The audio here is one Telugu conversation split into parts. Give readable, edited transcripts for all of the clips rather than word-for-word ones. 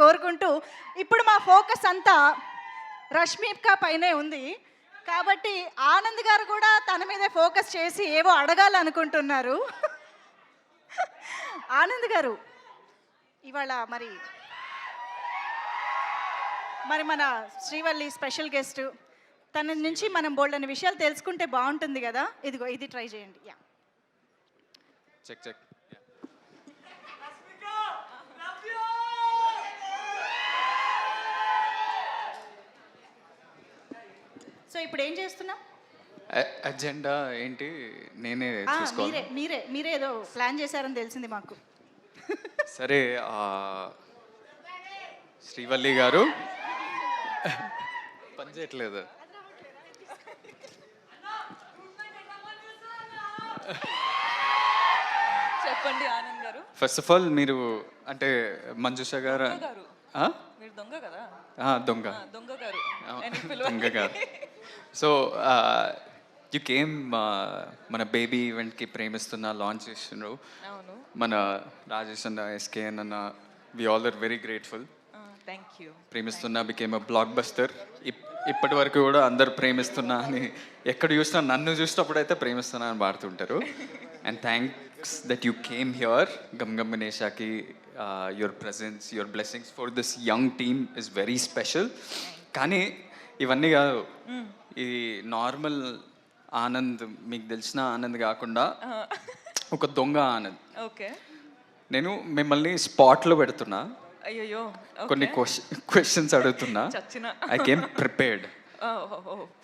కోరుకుంటూ ఇప్పుడు మా ఫోకస్ అంతా రష్మిక పైనే ఉంది కాబట్టి ఆనంద్ గారు కూడా తన మీదే ఫోకస్ చేసి ఏవో అడగాలనుకుంటున్నారు. ఆనంద్ గారు ఇవాళ మరి మన శ్రీవల్లి స్పెషల్ గెస్ట్, తన నుంచి మనం బోల్డని విషయాలు తెలుసుకుంటే బాగుంటుంది కదా. ఇదిగో ఇది ట్రై చేయండి. Yeah check check. సో ఇప్పుడు ఏం చేస్తున్నాం? అజెండా ఏంటి నేనే చూసుకోవాలి. మీరే ఏదో ప్లాన్ చేశారని తెలిసింది మాకు. సరే, శ్రీవల్లి గారు పని చేయట్లేదు. చెప్పండి ఆనంద్ గారు. ఫస్ట్ ఆఫ్ ఆల్ మీరు అంటే మంజుష గారు మీరు దొంగ కదా. దొంగ గారు దొంగ గారు. సో యు కేమ్ మన బేబీ ఈవెంట్కి ప్రేమిస్తున్న లాంచ్ చేస్తున్నారు. మన రాజేష్ అన్న, ఎస్కేఎన్ అన్న, we all are very grateful. Thank you. ప్రేమిస్తున్నా బికేమ్ అ బ్లాక్ బస్టర్. ఇప్పటి వరకు కూడా అందరు ప్రేమిస్తున్నా అని ఎక్కడ చూసినా, నన్ను చూసినప్పుడు అయితే ప్రేమిస్తున్నా అని పాడుతుంటారు. And thanks that you came here. Gam Gam గణేషాకి your presence, your blessings for this young team is very special. కానీ ఇవన్నీ కాదు, ఇది నార్మల్ ఆనంద్, మీకు తెలిసిన ఆనంద్ కాకుండా ఒక దొంగ ఆనంద్. ఓకే, నేను మిమ్మల్ని స్పాట్లో పెడుతున్నా. అయ్యో, కొన్ని క్వశ్చన్స్ అడుగుతున్నా. I came prepared.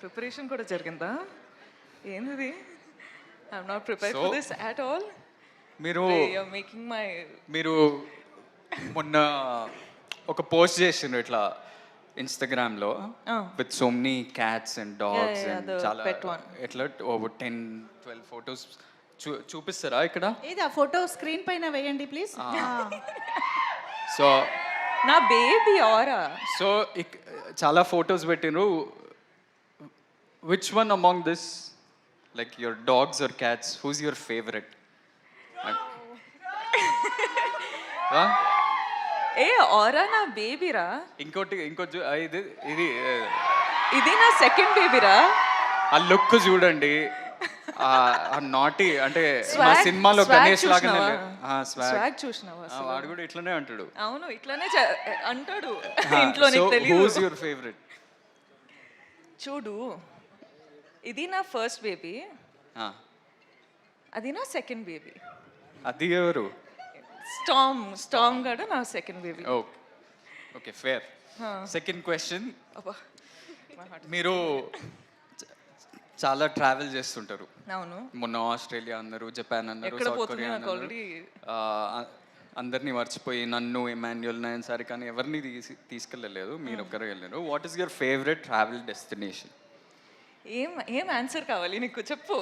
ప్రిపరేషన్ కూడా జరిగిందా? ఏంది? I'm not prepared for this at all. మీరు మొన్న ఒక పోస్ట్ చేసిండ్రు ఇట్లా ఇన్స్టాగ్రామ్లో with so many cats and dogs and చాలా ఎట్లా 10-12 ఫొటోస్ చూపిస్తారా ఇక్కడ? ఏది ఆ ఫోటో స్క్రీన్ పైన వేయండి ప్లీజ్. సో నా బేబీ ఆరా. సో చాలా ఫొటోస్ పెట్టినరు. Which one among this, like your dogs or cats, who's your favourite? ఏ ఆరా నా బేబీరా. ఇంకోటి ఇది ఇది ఇది నా సెకండ్ బేబీరా. ఆ లుక్ చూడండి, నాటి అంటే మా సినిమాలో గణేష్ లాగానే. స్వాగ్ చూసినావా? వాడు కూడా ఇట్లానే అంటాడు. అవును, ఇట్లానే అంటాడు ఇంట్లో. నీకు తెలియదు. Who's your favourite? చూడు, ఇది నా ఫస్ట్ బేబీ, అది నా సెకండ్ బేబీ. అది ఎవరు? స్టామ్ గడ నా second baby. Okay, fair. Second question, మీరు చాలా ట్రావెల్ చేస్తుంటారు. అవును. మొన్న ఆస్ట్రేలియా అన్నారు, జపాన్ అన్నారు, సౌత్ కొరియా అన్నారు. అందరినీ మర్చిపోయి నన్ను, ఎమాన్యుయల్, నయన్ సారి కానీ ఎవరిని తీసుకెళ్ళలేదు, మీరు ఒక్కరే వెళ్ళారు. What is your favourite travel destination? ఏం ఆన్సర్ కావాలి నీకు? చెప్పు.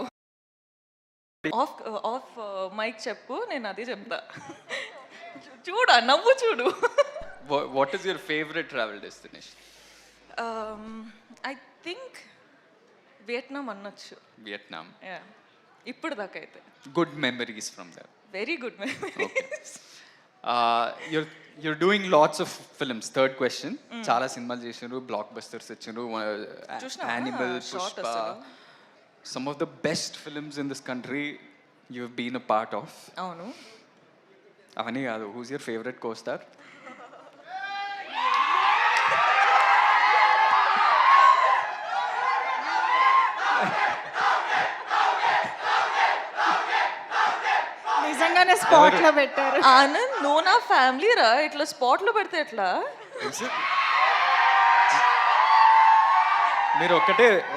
ఆఫ్ మైక్ చెప్పు, నేను అదే చెప్తా. చూడు, నవ్వు చూడు. What is your favourite travel destination? I think Vietnam అనొచ్చు. వియట్నాం. ఇప్పుడు దాకా అయితే good memories from there. Very good memories. you're doing lots of films. Third question, చాలా సినిమాలు చేసినారు, బ్లాక్ బస్టర్స్ ఇచ్చారు. Animal, Pushpa, some of the best films in this country you have been a part of. అవును. అవన్నీ కాదు, who's your favorite co-star? నిజంగానే స్పాట్ లో పెట్టారు. ఆనంద్, నువ్వు నా ఫ్యామిలీ రా, ఇట్లా స్పాట్ లో పెడితే ఎట్లా? మీరు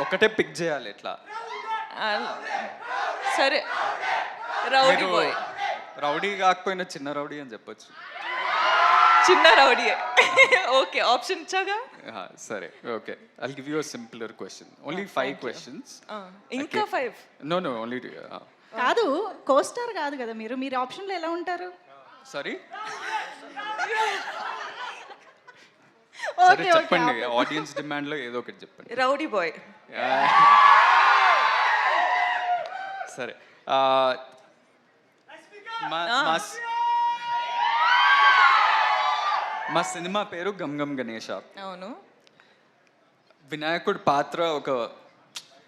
ఒకటే పిక్ చేయాలి ఇట్లా. సరే, రౌడీ బాయ్. రౌడీ కాకపోయినా చిన్న రౌడీ అని చెప్పొచ్చు. చిన్న రౌడీ. ఓకే, ఆప్షన్ ఇచ్చాగా. సరే, okay. I'll give you a simpler question. Only 5 questions. ఇంకా 5? No, only కాదు, కోస్టార్ కాదు కదా మీరు. మీరు ఆప్షన్లో ఎలా ఉంటారు? సారీ, సరే చెప్పండి. ఆడియన్స్ డిమాండ్ లో ఏదో ఒకటి చెప్పండి. Rowdy boy. సరే, మా సినిమా పేరు గమ్ గమ్ గణేష. అవును. వినాయకుడి పాత్ర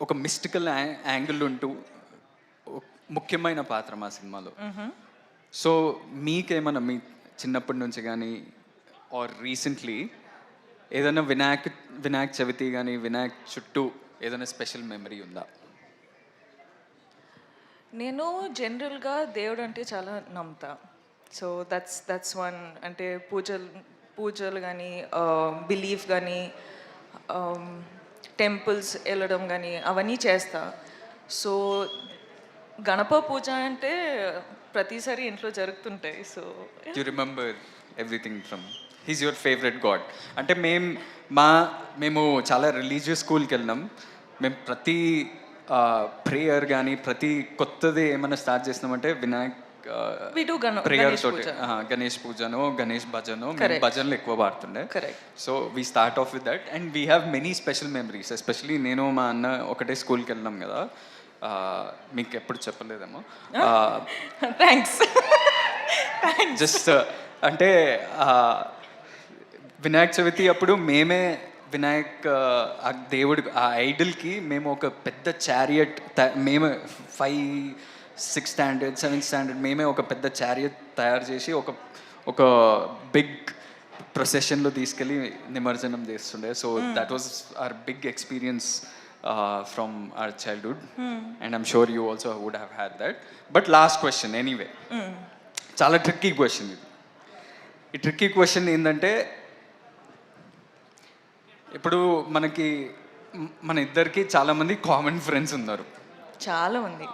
ఒక మిస్టికల్ యాంగిల్ ఉంటూ ముఖ్యమైన పాత్ర మా సినిమాలో. సో మీకేమన్నా మీ చిన్నప్పటి నుంచి కానీ ఆర్ రీసెంట్లీ ఏదైనా వినాయక చవితి కానీ వినాయక్ చుట్టూ ఏదైనా స్పెషల్ మెమరీ ఉందా? నేను జనరల్గా దేవుడు అంటే చాలా నమ్ముతా. So that's one. అంటే పూజలు కానీ బిలీఫ్ కానీ టెంపుల్స్ వెళ్ళడం కానీ అవన్నీ చేస్తా. సో గణప పూజ అంటే ప్రతిసారి ఇంట్లో జరుగుతుంటాయి. So you remember everything from he's your favourite God. అంటే మేము చాలా రిలీజియస్ స్కూల్కి వెళ్ళినాం. మేము ప్రతి ప్రేయర్ కానీ ప్రతి కొత్తది ఏమైనా స్టార్ట్ చేసినామంటే వినాయక్ ప్రేయర్ తోటి గణేష్ పూజను గణేష్ భజను భజనలు ఎక్కువ పాడుతుండే. So we start off with that and we have many special memories. Especially నేను మా అన్న ఒకటే స్కూల్కి వెళ్ళినాం కదా, మీకు ఎప్పుడు చెప్పలేదేమో. థ్యాంక్స్. జస్ట్ అంటే వినాయక చవితి అప్పుడు మేమే వినాయక్ ఆ దేవుడి ఆ ఐడల్కి మేము ఒక పెద్ద చారియట్ మేమే 5, 6 స్టాండర్డ్ 7th స్టాండర్డ్ మేమే ఒక పెద్ద చారియట్ తయారు చేసి ఒక బిగ్ ప్రొసెషన్లో తీసుకెళ్ళి నిమజ్జనం చేస్తుండే. So that was our big experience from our childhood and I'm sure you also would have had that. But last question anyway, చాలా ట్రిక్కీ క్వశ్చన్ ఇది. ఈ ట్రిక్కీ క్వశ్చన్ ఏంటంటే ఇప్పుడు మన ఇద్దరికి చాలామంది కామన్ ఫ్రెండ్స్ ఉన్నారు. చాలా మంది.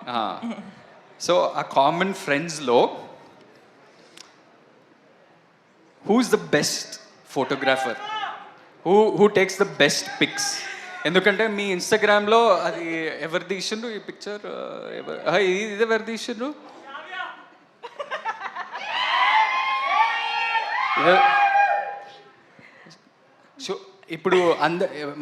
సో ఆ కామన్ ఫ్రెండ్స్లో who's the best photographer, who takes the best pics? ఎందుకంటే మీ ఇన్స్టాగ్రామ్లో అది ఎవరు తీసిండ్రు ఈ పిక్చర్, ఇది ఎవరు తీసిండ్రు? సో ఇప్పుడు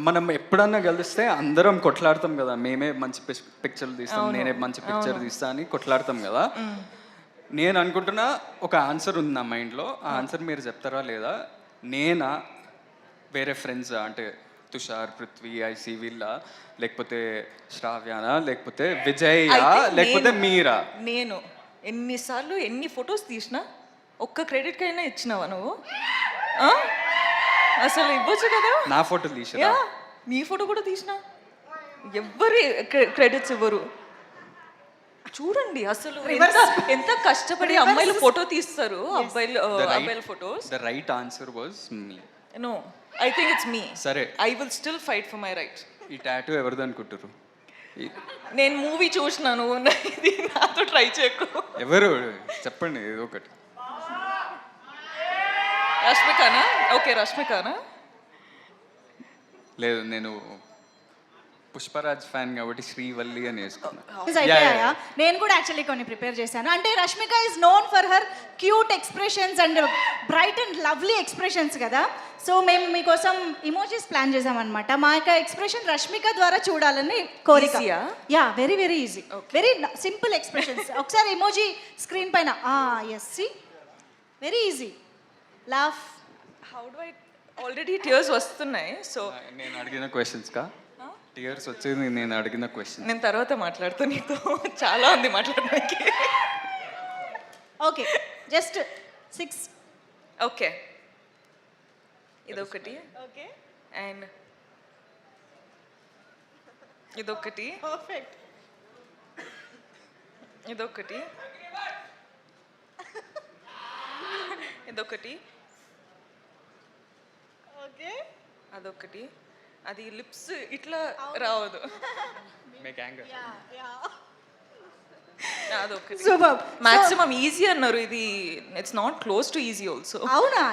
మనం ఎప్పుడన్నా కలిస్తే అందరం కొట్లాడతాం కదా, మేమే మంచి పిక్చర్లు తీస్తాం, నేనే మంచి పిక్చర్ తీస్తా అని కొట్లాడతాం కదా. నేను అనుకుంటున్నా ఒక ఆన్సర్ ఉంది నా మైండ్లో, ఆ ఆన్సర్ మీరు చెప్తారా లేదా? నేనా, వేరే ఫ్రెండ్స్ అంటే తుషార్, పృథ్వీ, ఐసి వీళ్ళ, లేకపోతే శ్రావ్యానా, లేకపోతే విజయ్, లేకపోతే మీరా? నేను ఎన్నిసార్లు ఎన్ని ఫొటోస్ తీసినా ఒక్క క్రెడిట్ కైనా ఇచ్చినావా నువ్వు? అసలు ఇవ్వచ్చు కదా. నా ఫోటో తీసినా, నీ ఫోటో కూడా తీసినా, ఎవ్వరి క్రెడిట్స్ ఇవ్వరు. చూడండి అసలు ఎంత కష్టపడి అమ్మాయిలు ఫోటో తీస్తారు, అబ్బాయిల photos. The right answer was me. No, I think it's me. సరే, I will still fight for my right. ఈ టాటూ ఎవరిది అనుకుంటారు? నేను మూవీ చూసినాను, ఇది నాతో ట్రై చేయకు. ఎవరు చెప్పండి ఏదో ఒకటి. రష్మికానా? ఓకే, రష్మికానా? లేదు, నేను పుష్పరాజ్ ఫ్యాన్ కాబట్టి శ్రీవల్లి అని వేసుకున్నాను. నేను కూడా యాక్చువల్లీ కొన్ని ప్రిపేర్ చేశాను. అంటే Rashmika is known for her cute expressions and bright and lovely expressions కదా. సో మేము మీకోసం ఇమోజీస్ ప్లాన్ చేసామన్నమాట. మా యొక్క ఎక్స్ప్రెషన్ రష్మిక ద్వారా చూడాలని కోరిక. Yeah, very very easy, very simple expressions. ఒకసారి ఇమోజీ స్క్రీన్ పైన. Yes, see, very easy. Laugh. How do I? Already tears వస్తున్నాయి. సో నేను అడిగిన క్వశ్చన్స్ కా టియర్స్ వచ్చేది నేను అడిగిన క్వశ్చన్. నేను తర్వాత మాట్లాడుతూ, నీతో చాలా ఉంది మాట్లాడడానికి. Okay, just 6. ఓకే, ఇదొకటి. ఓకే, అండ్ ఇదొకటి. పర్ఫెక్ట్. ఇదొకటి. ఇదొకటి. ఓకే, అదొకటి. అది లిప్స్ ఇట్లా రావదు. అదొకటి. మాక్సిమం ఈజీ అన్నారు. ఇది it's not close to easy also. అవునా?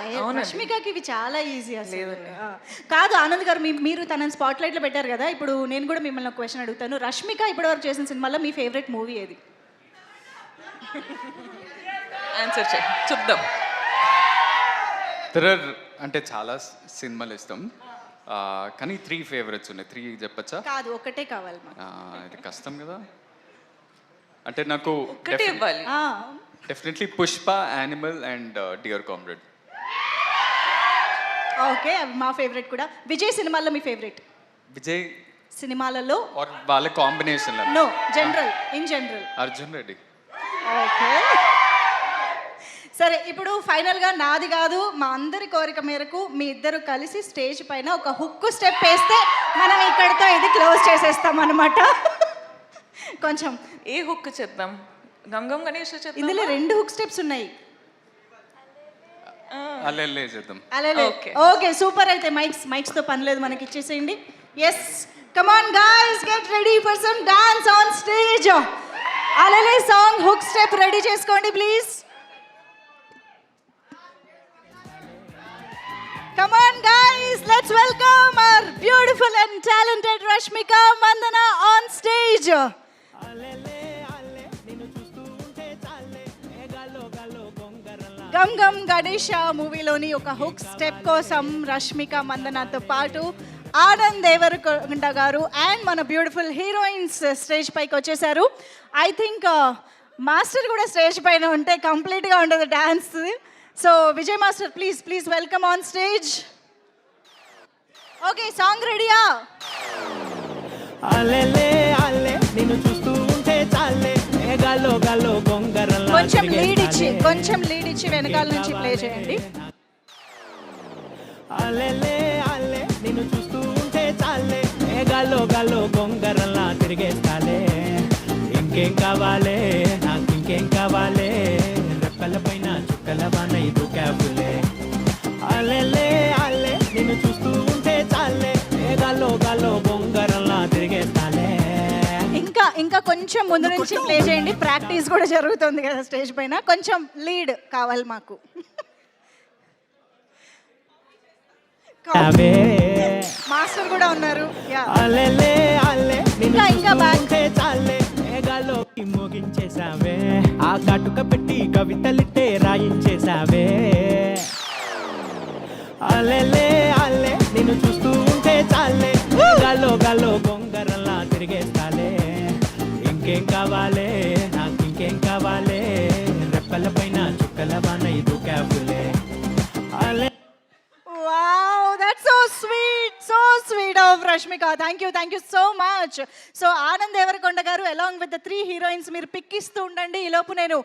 రష్మికకి ఇవి చాలా ఈజీ అసలు. కాదు ఆనంద్ గారు, మీరు తనని స్పాట్ లైట్లో పెట్టారు కదా. ఇప్పుడు నేను కూడా మిమ్మల్ని ఒక క్వశ్చన్ అడుగుతాను. రష్మిక ఇప్పటివరకు చేసిన సినిమాలో మీ ఫేవరెట్ మూవీ ఏది? ఆన్సర్ చేయి, చూద్దాం. అంటే చాలా సినిమాలు ఇస్తాం, కానీ 3 ఫేవరెట్స్ ఉన్నాయి. 3 చెప్పచ్చా? కాదు, ఒకటే కావాలి. ఇది కష్టం కదా. అంటే నాకు ఒకటే ఇవ్వాలి. Definitely Pushpa, Animal and dear comrade. Okay, మా ఫేవరెట్ కూడా. విజయ్ సినిమాల్లో మీ ఫేవరెట్ విజయ్ సినిమాలలో? ఆర్ వాళ్ళ combination no, general, in general. Arjun Reddy. Okay, సరే ఇప్పుడు ఫైనల్గా నాది కాదు, మా అందరి కోరిక మేరకు మీ ఇద్దరు కలిసి స్టేజ్ పైన ఒక హుక్ స్టెప్ వేస్తే మనం ఇక్కడితో ఇది క్లోజ్ చేసేస్తాం అనమాట. కొంచెం ఏ హుక్ చేద్దాం? గంగం గణేష్ చేద్దాం. ఇందులో 2 హుక్ స్టెప్స్ ఉన్నాయి. అల్లెల్లే చేద్దాం. అలాగే ఓకే, సూపర్. అయితే మైక్స్తో పని లేదు, మనకి ఇచ్చేసేయండి. Yes, come on guys, get ready for some dance on stage. అలలే సాంగ్ హుక్ స్టెప్ రెడీ చేసుకోండి please. Come on guys, let's welcome our beautiful and talented Rashmika Mandana on stage. Gam Gam Ganesha మూవీలోని ఒక హుక్ స్టెప్ కోసం రష్మిక మందనతో పాటు ఆనంద్ దేవరకొండ గారు అండ్ మన బ్యూటిఫుల్ హీరోయిన్స్ స్టేజ్ పైకి వచ్చేసారు. ఐ థింక్ మాస్టర్ కూడా స్టేజ్ పైన ఉంటే కంప్లీట్గా ఉండదు dance. So Vijay master, please welcome on stage. Okay, song రెడీయా? కొంచెం లీడ్ ఇచ్చి వెనకాల నుంచి ప్లే చేయండి. నిన్ను చూస్తూ ఉంటే చాలే, గాల్లో గాల్లో గొంగరల్లా తిరిగేస్తాలే. ఇంకేం కావాలే, నాకు ఇంకేం కావాలే, రెప్పల పైన చుక్కల వాన ఇది క్యాబులే. అల్లెల్లే అల్లే నిన్ను చూస్తూ ఉంటే చాలే, గాల్లో గాల్లో గొంగరల్లా తిరిగేస్తాలే. ఇంకా కొంచెం ముందు నుంచి ప్లే చేయండి, ప్రాక్టీస్ కూడా జరుగుతుంది కదా స్టేజ్ పైన. కొంచెం లీడ్ కావాలి మాకు. మాస్టర్ కూడా ఉన్నారు. మోగించేసావే, ఆ కాటుక పెట్టి కవితలిట్టే రాయించేసావే. అల్లెల్లే అల్లే నిన్ను చూస్తూ ఉంటే చాలే, గాల్లో గాల్లో గొంగరల్లా తిరిగేస్తాలే. ఇంకేం కావాలే, నాకు ఇంకేం కావాలే, రెప్పల పైన చుక్కల వాన ఇది క్యాబులే. Wow, that's so sweet of Rashmika. Thank you so much. So Anand Devarakonda garu along with the 3 heroines మీరు పిక్ ఇస్తూ ఉండండి. ఈ లోపు నేను